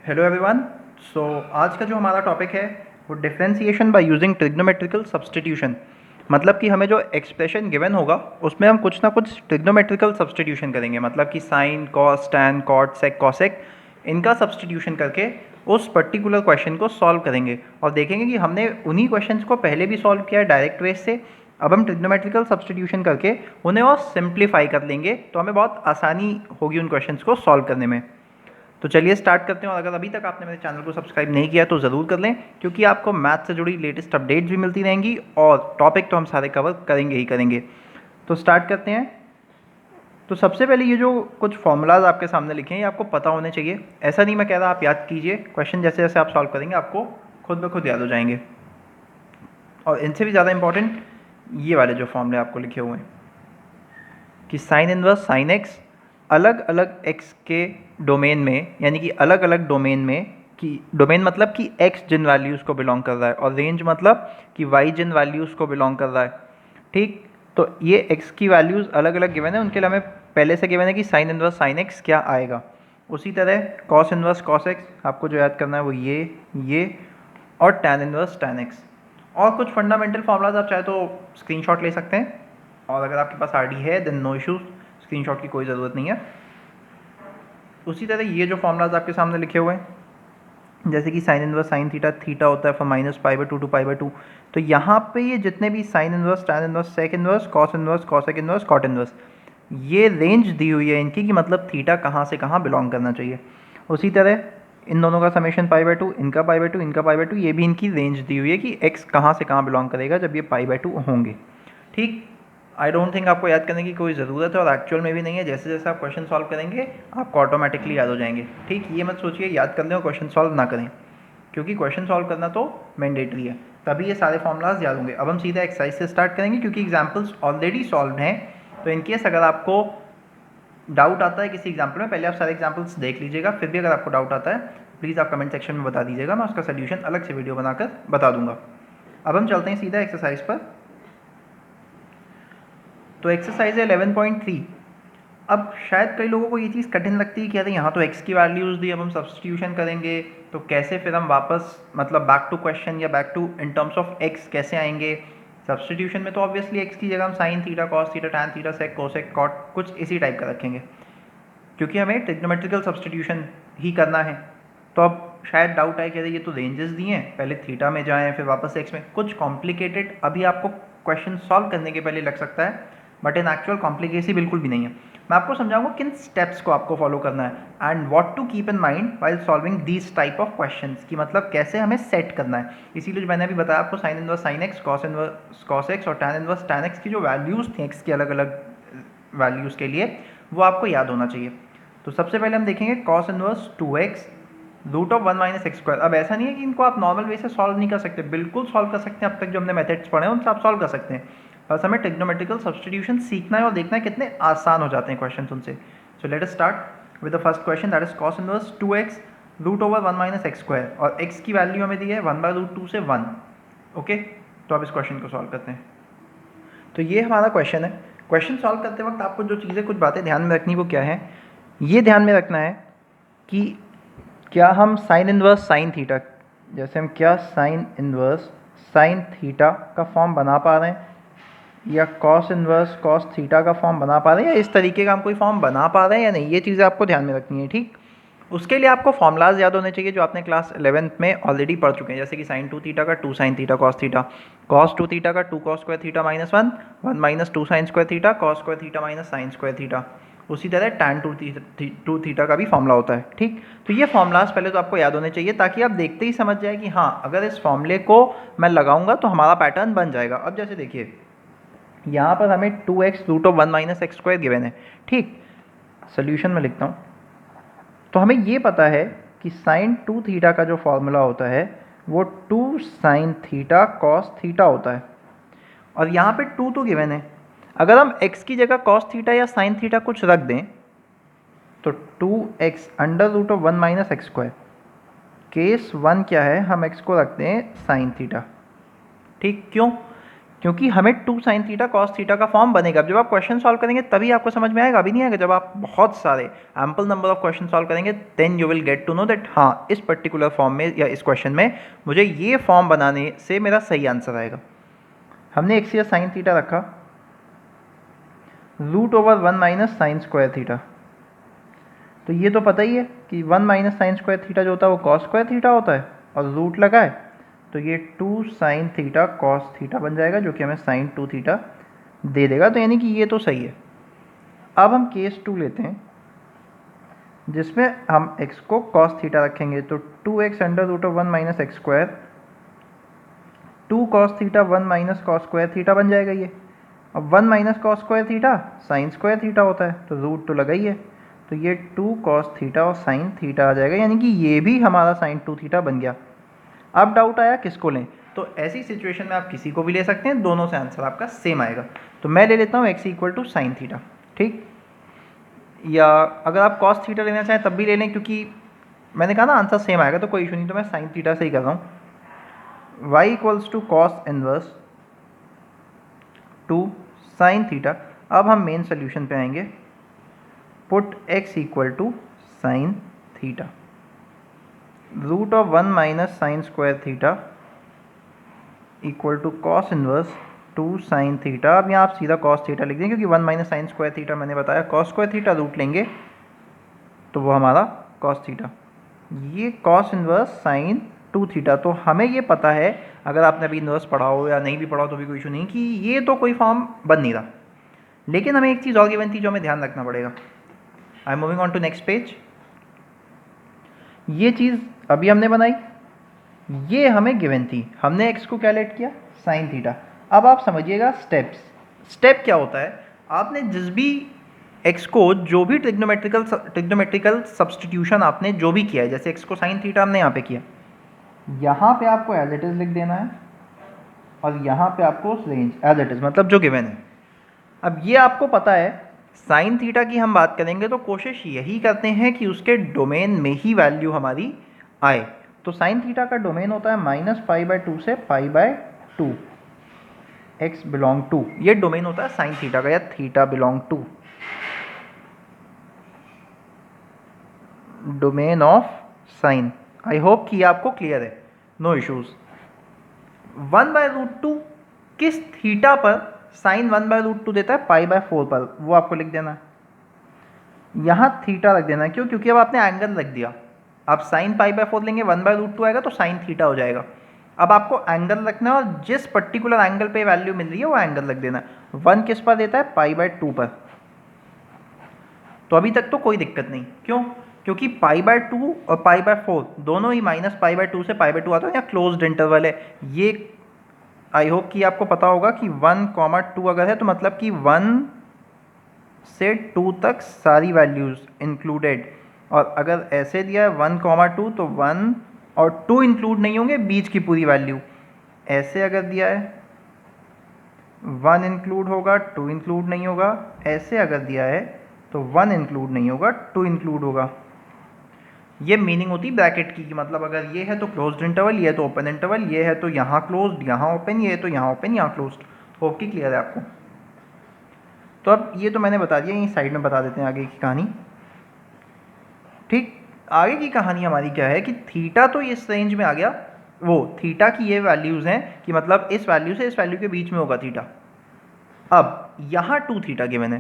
Hello everyone. सो आज का जो हमारा टॉपिक है वो differentiation by using trigonometrical substitution. मतलब कि हमें जो एक्सप्रेशन गिवन होगा उसमें हम कुछ ना कुछ ट्रिग्नोमेट्रिकल सब्सटीट्यूशन करेंगे। मतलब कि साइन, कॉस, टैन, कॉट, सेक, कॉसेक, इनका सब्सटीट्यूशन करके उस पर्टिकुलर क्वेश्चन को सॉल्व करेंगे और देखेंगे कि हमने उन्हीं क्वेश्चंस को पहले भी सॉल्व किया है डायरेक्ट वे से। अब हम ट्रिग्नोमेट्रिकल सब्सटीट्यूशन करके उन्हें और सिंप्लीफाई कर लेंगे तो हमें बहुत आसानी होगी उन क्वेश्चंस को सॉल्व करने में। तो चलिए स्टार्ट करते हैं। और अगर अभी तक आपने मेरे चैनल को सब्सक्राइब नहीं किया तो ज़रूर कर लें, क्योंकि आपको मैथ से जुड़ी लेटेस्ट अपडेट्स भी मिलती रहेंगी और टॉपिक तो हम सारे कवर करेंगे ही करेंगे। तो स्टार्ट करते हैं। तो सबसे पहले ये जो कुछ फॉर्मूलाज आपके सामने लिखे हैं ये आपको पता होने चाहिए। ऐसा नहीं मैं कह रहा आप याद कीजिए, क्वेश्चन जैसे जैसे आप सॉल्व करेंगे आपको खुद ब खुद याद हो जाएंगे। और इनसे भी ज़्यादा इंपॉर्टेंट ये वाले जो फॉर्मूले आपको लिखे हुए हैं कि साइन इनवर्स साइन एक्स अलग अलग एक्स के डोमेन में, यानी कि अलग अलग डोमेन में, कि डोमेन मतलब कि एक्स जिन वैल्यूज़ को बिलोंग कर रहा है और रेंज मतलब कि वाई जिन वैल्यूज़ को बिलोंग कर रहा है। ठीक, तो ये एक्स की वैल्यूज़ अलग अलग गिवन है, उनके लिए हमें पहले से गिवन है कि साइन इनवर्स साइन एक्स क्या आएगा। उसी तरह कॉस इनवर्स कॉस एक्स आपको जो याद करना है वो ये और टैन इनवर्स टैन एक्स। और कुछ फंडामेंटल फॉर्मूलाज आप चाहे तो स्क्रीनशॉट ले सकते हैं, और अगर आपके पास आरडी है देन नो इशूज़, स्क्रीनशॉट की कोई ज़रूरत नहीं है। उसी तरह ये जो फॉर्मूलाज आपके सामने लिखे हुए हैं, जैसे कि sine inverse sine theta, theta होता है फ्रॉम -π/2 टू π/2। तो यहाँ पे ये जितने भी sine inverse, tan inverse, sec inverse, cos inverse, cosec inverse, cot inverse, ये रेंज दी हुई है इनकी कि मतलब थीटा कहाँ से कहाँ बिलोंग करना चाहिए। उसी तरह इन दोनों का समेशन π/2, इनका π/2, इनका π/2, ये भी इनकी रेंज दी हुई है कि x कहाँ से कहाँ बिलोंग करेगा जब ये π/2 होंगे। ठीक, आई डोंट थिंक आपको याद करने की कोई ज़रूरत है और एक्चुअल में भी नहीं है। जैसे जैसे आप क्वेश्चन सॉल्व करेंगे आपको ऑटोमेटिकली याद हो जाएंगे। ठीक, ये मत सोचिए याद कर लें और क्वेश्चन सॉल्व ना करें, क्योंकि क्वेश्चन सॉल्व करना तो मैंडेटरी है, तभी ये सारे फॉर्मूलाज याद होंगे। अब हम सीधा एक्सरसाइज से स्टार्ट करेंगे क्योंकि एग्जाम्पल्स ऑलरेडी सॉल्व हैं। तो इनकेस अगर आपको डाउट आता है किसी एग्जाम्पल में, पहले आप सारे एग्जाम्पल्स देख लीजिएगा, फिर भी अगर आपको डाउट आता है प्लीज़ आप कमेंट सेक्शन में बता दीजिएगा, मैं उसका सोल्यूशन अलग से वीडियो बनाकर बता दूंगा। अब हम चलते हैं सीधा एक्सरसाइज पर। तो एक्सरसाइज है 11.3। अब शायद कई लोगों को ये चीज़ कठिन लगती है कि अरे यहाँ तो x की वैल्यूज़ दी, अब हम सब्सटीट्यूशन करेंगे तो कैसे फिर हम वापस मतलब बैक टू क्वेश्चन या back to in terms of x कैसे आएंगे। सब्सटीट्यूशन में तो ऑब्वियसली x की जगह हम sine theta, cos theta, tan theta, sec, cosec, cot कुछ इसी टाइप का रखेंगे, क्योंकि हमें ट्रिग्नोमेट्रिकल सब्सटीट्यूशन ही करना है। तो अब शायद डाउट आए कि अरे ये तो रेंजेस दिए हैं, पहले थीटा में जाएँ फिर वापस एक्स में, कुछ कॉम्प्लिकेटेड अभी आपको क्वेश्चन सॉल्व करने के पहले लग सकता है, बट इन एक्चुअल कॉम्प्लिकेसी बिल्कुल भी नहीं है। मैं आपको समझाऊंगा किन स्टेप्स को आपको फॉलो करना है and what to keep in mind while solving these type of questions, कि मतलब कैसे हमें सेट करना है। इसीलिए मैंने अभी बताया आपको sine inverse sine x, cos inverse cos x और टैन इनवर्स टैन एक्स की जो वैल्यूज़ थी एक्स की अलग अलग वैल्यूज़ के लिए, वो आपको याद होना चाहिए। तो सबसे पहले हम देखेंगे cos inverse 2x root of 1 minus X square. अब ऐसा नहीं है कि इनको आप नॉर्मल वे से सॉल्व नहीं कर सकते, बिल्कुल सॉल्व कर सकते हैं। अब तक जो हमने मेथड्स पढ़े हैं उनसे आप सॉल्व कर सकते हैं, बस हमें ट्रिग्नोमेट्रिकल सब्सटीट्यूशन सीखना है और देखना है कितने आसान हो जाते हैं क्वेश्चन उनसे। So let us start with the first question, that is cos inverse 2x root over 1 minus X square, और x की वैल्यू हमें दी है 1/√2 से 1। ओके, तो अब इस क्वेश्चन को सॉल्व करते हैं। तो ये हमारा क्वेश्चन है। क्वेश्चन सॉल्व करते वक्त आपको जो चीज़ें कुछ बातें ध्यान में रखनी वो क्या है, ये ध्यान में रखना है कि क्या हम साइन इनवर्स साइन थीटा, जैसे हम क्या साइन इनवर्स साइन थीटा का फॉर्म बना पा रहे हैं, या कॉस इनवर्स कॉस थीटा का फॉर्म बना पा रहे हैं, या इस तरीके का हम कोई फॉर्म बना पा रहे हैं या नहीं, ये चीज़ें आपको ध्यान में रखनी है। ठीक, उसके लिए आपको फॉर्मूलाज याद होने चाहिए जो आपने क्लास 11th में ऑलरेडी पढ़ चुके हैं, जैसे कि साइन 2 थीटा का 2 sine theta cos theta, cos 2 theta का 2 cos square theta minus 1, 1 minus 2 sign square theta cos square theta minus sine square theta. उसी तरह टैन 2 थीटा का भी फॉर्मूला होता है। ठीक, तो ये फॉर्मूलाज पहले तो आपको याद होने चाहिए ताकि आप देखते ही समझ जाए कि हाँ अगर इस फॉर्मूले को मैं लगाऊंगा तो हमारा पैटर्न बन जाएगा। अब जैसे देखिए यहाँ पर हमें 2x root of 1 minus X square given है। ठीक, सोल्यूशन में लिखता हूँ। तो हमें ये पता है कि साइन 2 थीटा का जो फॉर्मूला होता है वो 2 साइन थीटा कॉस थीटा होता है, और यहाँ पे 2 तो गिवन है। अगर हम x की जगह कॉस थीटा या साइन थीटा कुछ रख दें तो 2x under root of 1 minus X square, case 1 क्या है, हम x को रखते हैं साइन थीटा। ठीक, क्यों, क्योंकि हमें 2 sin थीटा cos थीटा का फॉर्म बनेगा। जब आप क्वेश्चन सॉल्व करेंगे तभी आपको समझ में आएगा, अभी नहीं आएगा। जब आप बहुत सारे ample number of question solve करेंगे then you will get to know that हाँ इस पर्टिकुलर फॉर्म में या इस क्वेश्चन में मुझे ये फॉर्म बनाने से मेरा सही आंसर आएगा। हमने एक से साइन थीटा रखा, √1 माइनस साइन स्क्वायर थीटा, तो ये तो पता ही है कि 1 माइनस साइन स्क्वायर थीटा जो होता है वो कॉस स्क्वायर थीटा होता है, और रूट लगा है तो ये 2 साइन थीटा कॉस थीटा बन जाएगा, जो कि हमें साइन 2 थीटा दे देगा। तो यानी कि ये तो सही है। अब हम केस 2 लेते हैं जिसमें हम x को कॉस थीटा रखेंगे, तो 2x under root of 1 minus X square, 2 cos theta 1 minus cos square theta बन जाएगा ये। अब 1 minus cos square theta sine square theta होता है, तो रूट तो लगा ही है, तो ये 2 कॉस थीटा और साइन थीटा आ जाएगा, यानी कि ये भी हमारा साइन 2 थीटा बन गया। अब डाउट आया किसको लें, तो ऐसी सिचुएशन में आप किसी को भी ले सकते हैं, दोनों से आंसर आपका सेम आएगा। तो मैं ले लेता हूँ x equal to sine theta, ठीक। या अगर आप कॉस थीटा लेना चाहें तब भी ले लें, क्योंकि मैंने कहा ना आंसर सेम आएगा तो कोई इशू नहीं, तो मैं साइन थीटा से ही कर रहा हूँ। y equals to cos inverse 2 sine theta. अब हम मेन सोल्यूशन पे आएंगे, put x equal to sine theta, root of 1 minus sine square theta equal to cos inverse 2 sine theta. अब यहाँ आप सीधा कॉस थीटा लिख देंगे, क्योंकि 1 माइनस साइन स्क्वायर थीटा मैंने बताया कॉस स्क्वायर थीटा, रूट लेंगे तो वो हमारा कॉस थीटा, ये कॉस इनवर्स साइन 2 थीटा। तो हमें ये पता है, अगर आपने अभी इनवर्स पढ़ा हो या नहीं भी पढ़ा हो तो भी कोई इशू नहीं, कि ये तो कोई फॉर्म बन नहीं रहा। लेकिन हमें एक चीज़ और गिवन थी जो हमें ध्यान रखना पड़ेगा। I am moving on to next page. ये चीज़ अभी हमने बनाई, ये हमें गिवन थी, हमने x को कैलकुलेट किया साइन थीटा। अब आप समझिएगा स्टेप्स। स्टेप क्या होता है, आपने जिस भी x को जो भी ट्रिग्नोमेट्रिकल सब्सटीट्यूशन आपने जो भी किया है, जैसे x को साइन थीटा हमने यहाँ पे किया, यहाँ पे आपको एज इट इज लिख देना है, और यहाँ पे आपको रेंज एज इट इज, मतलब जो गिवन है। अब ये आपको पता है, साइन थीटा की हम बात करेंगे तो कोशिश यही करते हैं कि उसके डोमेन में ही वैल्यू हमारी आए। तो साइन थीटा का डोमेन होता है -π/2 से π/2, x बिलोंग टू, ये डोमेन होता है साइन थीटा का, या theta belong to domain of sine. I hope कि आपको क्लियर है, नो इश्यूज। 1/√2 किस थीटा पर साइन 1/√2 देता है, π/4 पर, वो आपको लिख देना है। यहाँ थीटा रख देना है, क्यों, क्योंकि अब आपने एंगल रख दिया। आप साइन π/4 लेंगे, 1/√2 आएगा तो साइन थीटा हो जाएगा। अब आपको एंगल रखना है, और जिस पर्टिकुलर एंगल पे वैल्यू मिल रही है वो एंगल रख देना है। 1 किस पर देता है, π/2 पर। तो अभी तक तो कोई दिक्कत नहीं, क्यों, क्योंकि π/2 और π/4 दोनों ही -π/2 से π/2 आता है, या क्लोज्ड इंटरवल है ये। आई होप कि आपको पता होगा कि 1, 2 अगर है तो मतलब कि 1 से 2 तक सारी वैल्यूज़ इंक्लूडेड, और अगर ऐसे दिया है 1, 2 तो 1 और 2 इंक्लूड नहीं होंगे, बीच की पूरी वैल्यू। ऐसे अगर दिया है 1 इंक्लूड होगा, 2 इंक्लूड नहीं होगा। ऐसे अगर दिया है तो 1 इंक्लूड नहीं होगा, 2 इंक्लूड होगा। ये मीनिंग होती है ब्रैकेट की, मतलब अगर ये है तो क्लोज्ड इंटरवल, ये है तो ओपन इंटरवल, ये है तो यहाँ क्लोज्ड यहाँ ओपन, ये है तो यहाँ ओपन यहाँ क्लोज्ड। होप कि क्लियर है आपको। तो अब ये तो मैंने बता दिया, ये साइड में बता देते हैं आगे की कहानी। ठीक, आगे की कहानी हमारी क्या है कि थीटा तो इस रेंज में आ गया, वो थीटा की ये वैल्यूज़ हैं कि मतलब इस वैल्यू से इस वैल्यू के बीच में होगा थीटा। अब यहाँ 2 थीटा गिवन है,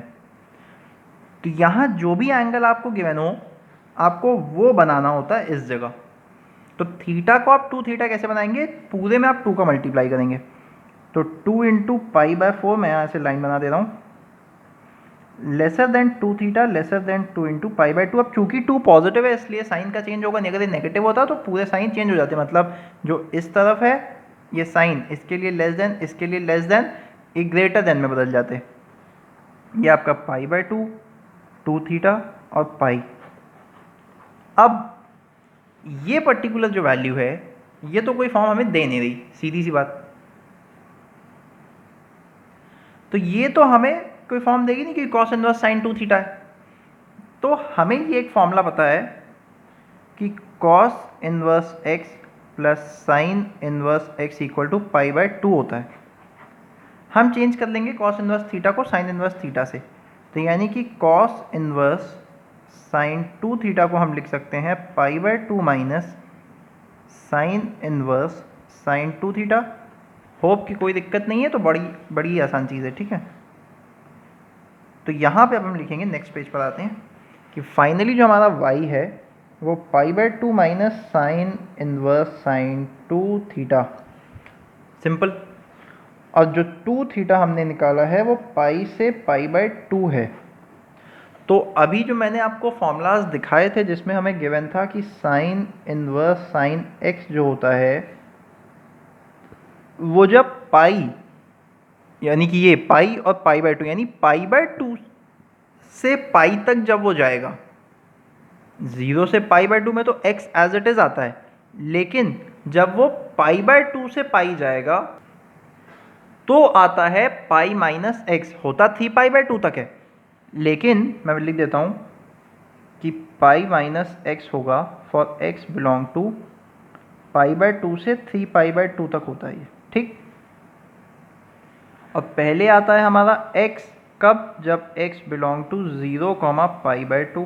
तो यहाँ जो भी एंगल आपको गिवन हो आपको वो बनाना होता है इस जगह। तो थीटा को आप 2 थीटा कैसे बनाएंगे, पूरे में आप 2 का मल्टीप्लाई करेंगे, तो 2 इंटू π/4, मैं यहाँ से लाइन बना दे रहा हूँ, lesser than 2 theta lesser than 2 into π/2। अब चूंकि 2 पॉजिटिव है इसलिए साइन का चेंज होगा, अगर नेगेटिव होता तो पूरे साइन चेंज हो जाते, मतलब जो इस तरफ है ये साइन, इसके लिए लेस देन, इसके लिए लेस देन, एक ग्रेटर देन में बदल जाते। ये आपका π/2, 2 थीटा और पाई। अब ये पर्टिकुलर जो वैल्यू है ये तो कोई फॉर्म हमें दे नहीं रही, सीधी सी बात। तो ये तो हमें कोई फॉर्म देगी नहीं, क्योंकि कॉस इनवर्स साइन 2 थीटा है। तो हमें ये एक फॉर्मूला पता है कि cos inverse x plus sine inverse x equal to π/2 होता है। हम चेंज कर लेंगे कॉस इन्वर्स थीटा को साइन इन्वर्स थीटा से। तो यानी कि कॉस इन्वर्स साइन 2 थीटा को हम लिख सकते हैं π/2 minus sine inverse sine 2 theta. Hope कि कोई दिक्कत नहीं है, तो बड़ी बड़ी आसान चीज़ है, ठीक है। तो यहाँ पे अब हम लिखेंगे, नेक्स्ट पेज पर आते हैं, कि फाइनली जो हमारा y है वो π/2 minus sine inverse sine 2 theta, simple. और जो 2 थीटा हमने निकाला है वो पाई से π/2 है। तो अभी जो मैंने आपको फॉर्मूलाज दिखाए थे जिसमें हमें गिवन था कि साइन इन्वर्स साइन x जो होता है वो जब पाई, यानी कि ये पाई और π/2, यानी π/2 से पाई तक जब वो जाएगा, 0 से π/2 में तो x एज इट इज आता है, लेकिन जब वो π/2 से पाई जाएगा तो आता है पाई माइनस एक्स, होता 3π/2 तक है, लेकिन मैं लिख देता हूँ कि पाई माइनस एक्स होगा फॉर x बिलोंग टू π/2 से 3π/2 तक होता है ये, ठीक। अब पहले आता है हमारा x, कब? जब x बिलोंग टू 0, π/2।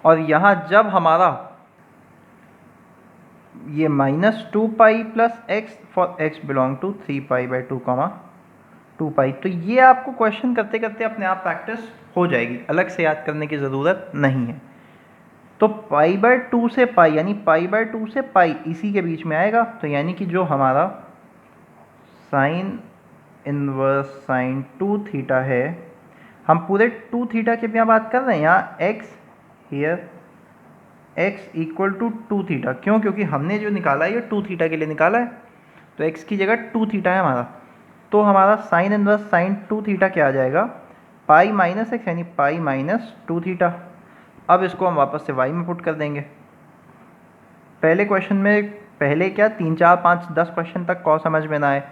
और यहाँ जब हमारा ये -2π plus x for x belong to 3π/2, 2π। तो ये आपको क्वेश्चन करते करते अपने आप प्रैक्टिस हो जाएगी, अलग से याद करने की ज़रूरत नहीं है। तो π/2 से पाई, यानी π/2 से पाई इसी के बीच में आएगा। तो यानी कि जो हमारा साइन इनवर्स साइन 2 थीटा है, हम पूरे 2 थीटा की यहाँ बात कर रहे हैं, यहाँ x here x equal to 2 theta. क्यों? क्योंकि हमने जो निकाला है ये 2 थीटा के लिए निकाला है, तो x की जगह 2 थीटा है हमारा। तो हमारा साइन इनवर्स साइन 2 थीटा क्या आ जाएगा? पाई माइनस एक्स, यानी पाई माइनस 2 थीटा। अब इसको हम वापस से y में पुट कर देंगे। पहले क्वेश्चन में पहले क्या 3 4 5 10 क्वेश्चन तक कॉस समझ में ना आए,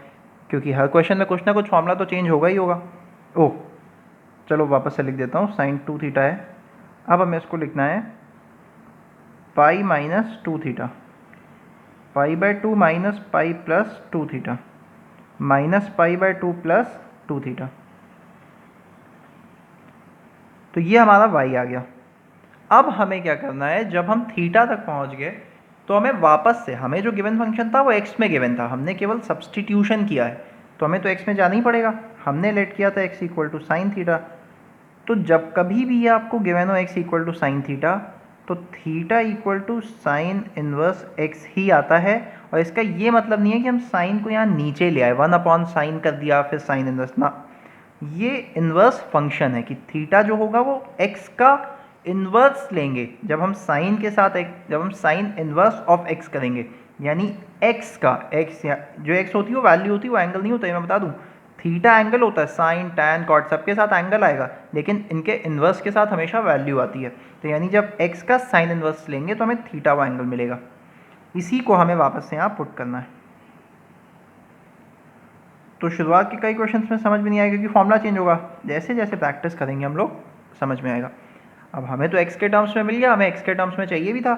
क्योंकि हर क्वेश्चन में कुछ ना कुछ फॉर्मूला तो चेंज होगा ही होगा। ओह चलो वापस से लिख देता हूँ, साइन 2 थीटा है। अब हमें इसको लिखना है pi minus 2 theta, π/2 minus pi plus 2 theta, minus π/2 plus 2 theta. तो ये हमारा y आ गया। अब हमें क्या करना है, जब हम थीटा तक पहुंच गए तो हमें वापस से, हमें जो गिवन फंक्शन था वो x में गिवन था, हमने केवल सब्सटीट्यूशन किया है, तो हमें तो x में जाना ही पड़ेगा। हमने लेट किया था x equal to sine theta. तो जब कभी भी ये आपको गिवन हो x equal to sine theta, तो theta equal to sine inverse x ही आता है। और इसका ये मतलब नहीं है कि हम साइन को यहाँ नीचे ले आए, 1/sin कर दिया फिर साइन इनवर्स, ना। ये इनवर्स फंक्शन है कि थीटा जो होगा वो x का इन्वर्स लेंगे जब हम साइन के साथ जब हम साइन इन्वर्स ऑफ x करेंगे, यानी x का x, जो x होती है वो वैल्यू होती है, वो एंगल नहीं होता है, मैं बता दूं। थीटा एंगल होता है, साइन टैन कॉट सबके साथ एंगल आएगा, लेकिन इनके इन्वर्स के साथ हमेशा वैल्यू आती है। तो यानी जब x का साइन इन्वर्स लेंगे तो हमें थीटा वो एंगल मिलेगा। इसी को हमें वापस से यहाँ पुट करना है। तो शुरुआत के कई क्वेश्चंस में समझ में नहीं आएगा क्योंकि फॉर्मूला चेंज होगा, जैसे जैसे प्रैक्टिस करेंगे हम लोग समझ में आएगा। अब हमें तो x के टर्म्स में मिल गया, हमें x के टर्म्स में चाहिए भी था।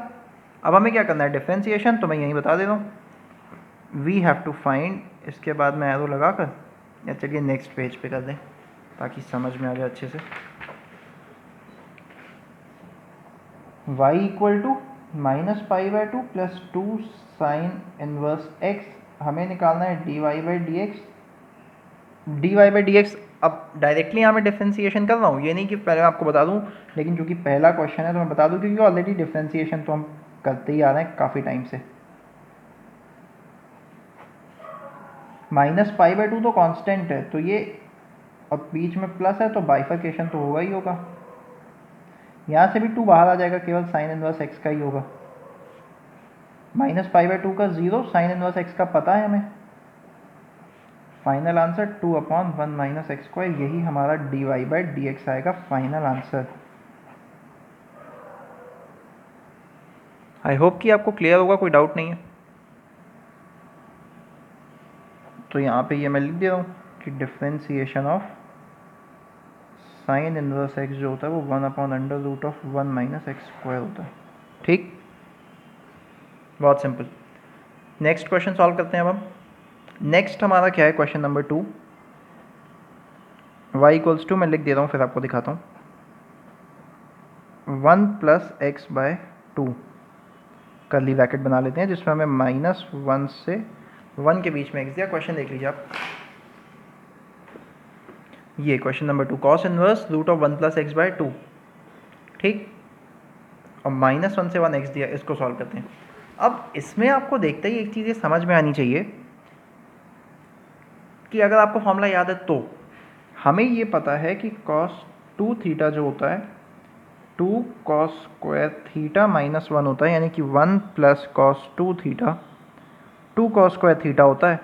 अब हमें क्या करना है, डिफ्रेंसिएशन, तो मैं यहीं बता दे रहा हूँ, वी हैव टू फाइंड, इसके बाद में एरो लगा कर, या चलिए नेक्स्ट पेज पे कर दें ताकि समझ में आ जाए अच्छे से। y equal to -π/2 plus 2 sine inverse x, हमें निकालना है dy/dx। dy/dx अब डायरेक्टली यहाँ मैं डिफ्रेंसिएशन कर रहा हूँ, ये नहीं कि पहले आपको बता दूँ, लेकिन चूंकि पहला क्वेश्चन है तो मैं बता दूँ, क्योंकि ऑलरेडी डिफ्रेंसिएशन तो हम करते ही आ रहे हैं काफ़ी टाइम से। -π/2 तो कांस्टेंट है, तो ये अब बीच में प्लस है तो बाइफर्केशन तो होगा ही होगा, यहाँ से भी 2 बाहर आ जाएगा, केवल साइन इनवर्स x का ही होगा। -π/2 का 0, साइन इनवर्स x का पता है हमें। फाइनल आंसर 2/1 - x², यही हमारा dy/dx आएगा फाइनल आंसर। आई होप कि आपको क्लियर होगा, कोई डाउट नहीं है। तो यहाँ पे ये मैं लिख दे रहा हूँ कि differentiation of sine inverse x जो होता है वो 1/√1 - x² होता है, ठीक। बहुत सिंपल। नेक्स्ट क्वेश्चन सॉल्व करते हैं अब हम। नेक्स्ट हमारा क्या है, question number 2। y equals to, मैं लिख दे रहा हूँ फिर आपको दिखाता हूँ, 1 plus X by 2 curly bracket बना लेते हैं जिसमें हमें -1 से 1 के बीच में x दिया। क्वेश्चन देख लीजिए आप, ये question number 2, cos inverse root of 1 plus X by 2, ठीक, और -1 से 1 x दिया, इसको सॉल्व करते हैं। अब इसमें आपको देखते ही एक चीज़ ये समझ में आनी चाहिए कि अगर आपको फॉर्मूला याद है तो हमें ये पता है कि cos 2 थीटा जो होता है 2 cos स्क्वायर थीटा -1 होता है, यानी कि 1 plus cos 2 theta 2 cos square theta होता है।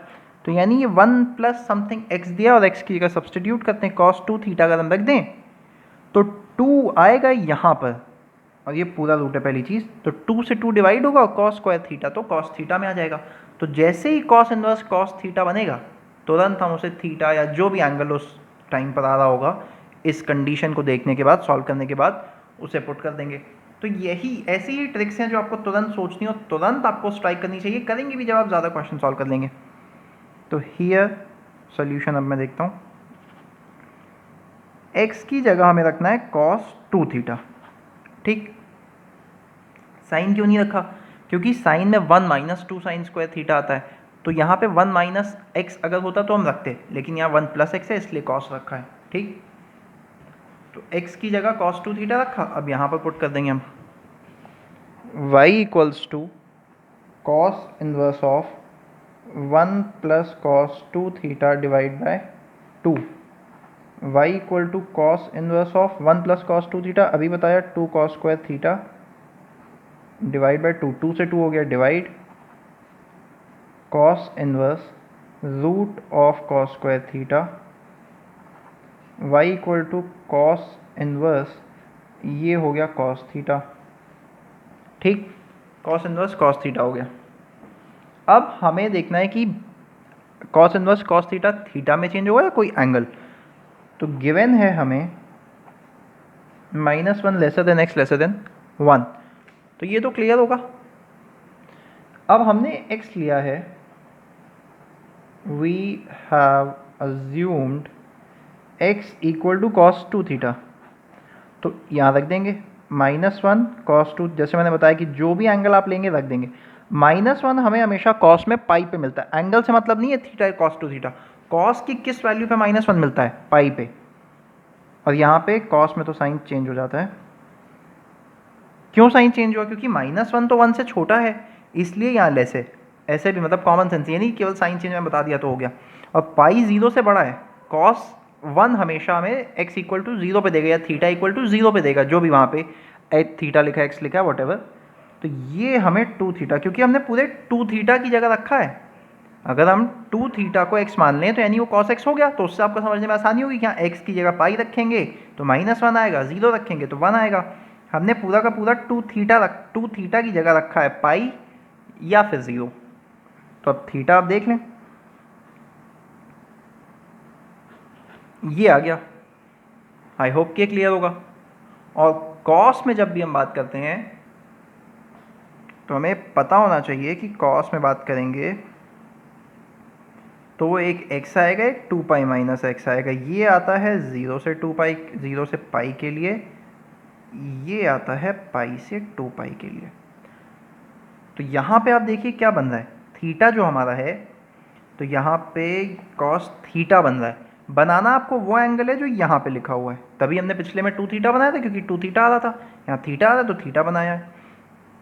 तो यानी ये 1 प्लस समथिंग x दिया और x की जगह सब्सटीट्यूट करते हैं, cos 2 थीटा अगर हम रख दें तो 2 आएगा यहाँ पर, और ये पूरा रूट है पहली चीज़, तो 2 से 2 डिवाइड होगा और cos स्क्वायर थीटा तो cos थीटा में आ जाएगा। तो जैसे ही cos इनवर्स cos थीटा बनेगा तुरंत हम उसे थीटा या जो भी एंगल उस टाइम पर आ रहा होगा इस कंडीशन को देखने के बाद, सॉल्व करने के बाद उसे पुट कर देंगे। तो यही ऐसी ही ट्रिक्स हैं जो आपको तुरंत सोचनी हो, तुरंत आपको स्ट्राइक करनी चाहिए, करेंगे भी जब आप ज़्यादा क्वेश्चन सॉल्व कर लेंगे। तो हियर सोल्यूशन अब मैं देखता हूँ, x की जगह हमें रखना है cos 2 थीटा, ठीक। साइन क्यों नहीं रखा? क्योंकि साइन में 1 माइनस 2 साइन स्क्वायर थीटा आता है, तो यहाँ पे 1 माइनस एक्स अगर होता तो हम रखते, लेकिन यहाँ 1 प्लस एक्स है इसलिए cos रखा है, ठीक। तो x की जगह cos 2 थीटा रखा, अब यहाँ पर पुट कर देंगे हम y equals to cos inverse of 1 plus cos 2 theta divide by 2, y equal to cos inverse of 1 plus cos 2 theta, अभी बताया 2 cos square theta divide by 2, 2 से 2 हो गया divide, cos inverse root of cos square theta, y equal to cos inverse, ये हो गया cos theta, ठीक, cos inverse cos theta हो गया। अब हमें देखना है कि cos inverse cos theta theta में चेंज होगा या कोई एंगल, तो गिवन है हमें -1 lesser than x lesser than 1, तो ये तो क्लियर होगा। अब हमने x लिया है, we have assumed x equal to cos 2 theta, तो यहाँ रख देंगे -1 cos 2, जैसे मैंने बताया कि जो भी एंगल आप लेंगे रख देंगे। -1 हमें हमेशा cos में पाई पे मिलता है, एंगल से मतलब नहीं है थीटा cos 2 थीटा, cos की किस वैल्यू पे -1 मिलता है, पाई पे, और यहाँ पे cos में तो साइन चेंज हो जाता है। क्यों साइन चेंज हुआ? क्योंकि -1 तो 1 से छोटा है, इसलिए यहाँ लेस है, ऐसे भी मतलब कॉमन सेंस, ये नहीं केवल साइन चेंज में बता दिया तो हो गया। और पाई 0 से बड़ा है, cos 1 हमेशा हमें x इक्वल टू 0 पे देगा या थीटा इक्वल टू 0 पे देगा, जो भी वहाँ पे थीटा लिखा है x लिखा है वॉट, तो ये हमें 2 थीटा, क्योंकि हमने पूरे 2 थीटा की जगह रखा है, अगर हम 2 थीटा को x मान लें तो यानी वो cos x हो गया, तो उससे आपको समझने में आसानी होगी कि यहाँ x की जगह पाई रखेंगे तो -1 आएगा, 0 रखेंगे तो 1 आएगा। हमने पूरा का पूरा 2 थीटा की जगह रखा है पाई या फिर 0, तो अब थीटा आप देख लें, ये आ गया, आई होप कि क्लियर होगा। और cos में जब भी हम बात करते हैं तो हमें पता होना चाहिए कि cos में बात करेंगे तो वो एक x आएगा, एक 2 पाई माइनस x आएगा, ये आता है 0 से 2 पाई, 0 से पाई के लिए, ये आता है पाई से 2 पाई के लिए। तो यहाँ पे आप देखिए क्या बन रहा है, थीटा जो हमारा है, तो यहाँ पे cos थीटा बन रहा है। बनाना आपको वो एंगल है जो यहाँ पे लिखा हुआ है, तभी हमने पिछले में 2 थीटा बनाया था, क्योंकि 2 थीटा आ रहा था, यहाँ थीटा आ रहा है तो थीटा बनाया है।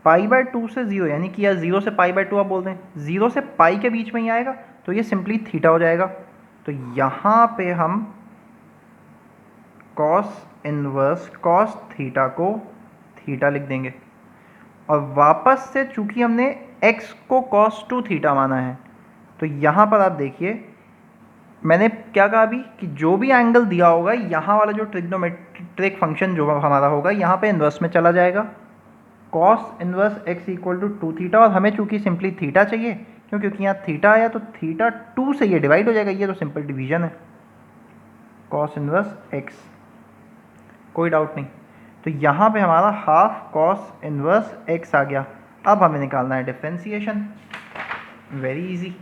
पाई बाय 2 से 0, यानी कि यार 0 से पाई बाय 2 आप बोल दें, 0 से पाई के बीच में ही आएगा, तो ये सिंपली थीटा हो जाएगा। तो यहाँ पे हम cos इनवर्स cos थीटा को थीटा लिख देंगे, और वापस से चूंकि हमने x को cos 2 थीटा माना है, तो यहाँ पर आप देखिए मैंने क्या कहा अभी कि जो भी एंगल दिया होगा यहाँ वाला जो ट्रिग्नोमेट्रिक फंक्शन जो हमारा होगा यहाँ पे इन्वर्स में चला जाएगा, cos inverse x equal to 2 theta, और हमें चूंकि सिंपली थीटा चाहिए, क्योंकि यहाँ थीटा आया तो थीटा 2 से ये डिवाइड हो जाएगा, ये तो सिंपल डिवीजन है, cos इनवर्स x, कोई डाउट नहीं। तो यहाँ पे हमारा हाफ cos इनवर्स x आ गया। अब हमें निकालना है differentiation, very easy,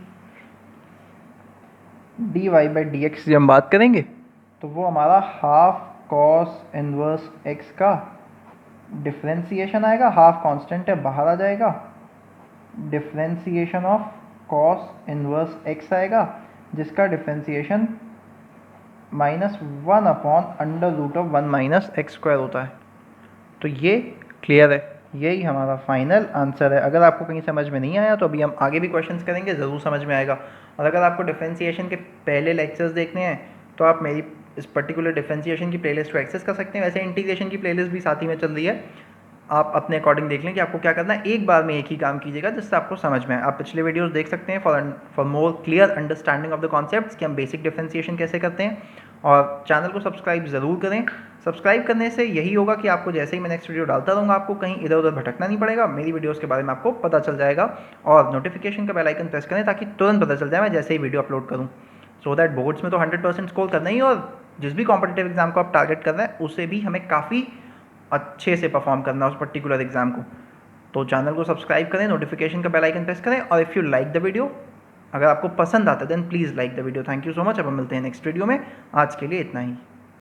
dy by D x की हम बात करेंगे तो वो हमारा हाफ कॉस इनवर्स एक्स का डिफ्रेंसिएशन आएगा, हाफ कांस्टेंट है बाहर आ जाएगा, differentiation of cos inverse x आएगा जिसका डिफ्रेंसिएशन -1/√(1 - x² होता है। तो ये क्लियर है, यही हमारा फाइनल आंसर है। अगर आपको कहीं समझ में नहीं आया तो अभी हम आगे भी क्वेश्चंस करेंगे, ज़रूर समझ में आएगा। और अगर आपको डिफरेंशिएशन के पहले लेक्चर्स देखने हैं तो आप मेरी इस पर्टिकुलर डिफरेंशिएशन की प्लेलिस्ट को एक्सेस कर सकते हैं। वैसे इंटीग्रेशन की प्लेलिस्ट भी साथ ही में चल रही है, आप अपने अकॉर्डिंग देख लें कि आपको क्या करना है। एक बार में एक ही काम कीजिएगा जिससे आपको समझ में आए। आप पिछले वीडियोस देख सकते हैं for more clear understanding of the concepts कि हम बेसिक डिफरेंशिएशन कैसे करते हैं। और चैनल को सब्सक्राइब ज़रूर करें। सब्सक्राइब करने से यही होगा कि आपको जैसे ही मैं नेक्स्ट वीडियो डालता रहूँगा आपको कहीं इधर उधर भटकना नहीं पड़ेगा, मेरी वीडियोस के बारे में आपको पता चल जाएगा। और नोटिफिकेशन का बेल आइकन प्रेस करें ताकि तुरंत पता चल जाए मैं जैसे ही वीडियो अपलोड करूँ। सो दैट बोर्ड्स में तो 100% स्कोर करना ही, और जिस भी कॉम्पिटिटिव एग्जाम को आप टारगेट कर रहे हैं उसे भी हमें काफ़ी अच्छे से परफॉर्म करना है उस पर्टिकुलर एग्जाम को। तो चैनल को सब्सक्राइब करें, नोटिफिकेशन का बेल आइकन प्रेस करें, और if you like the video, अगर आपको पसंद आता है then please like the video. Thank you so much. अब हम मिलते हैं नेक्स्ट वीडियो में। आज के लिए इतना ही।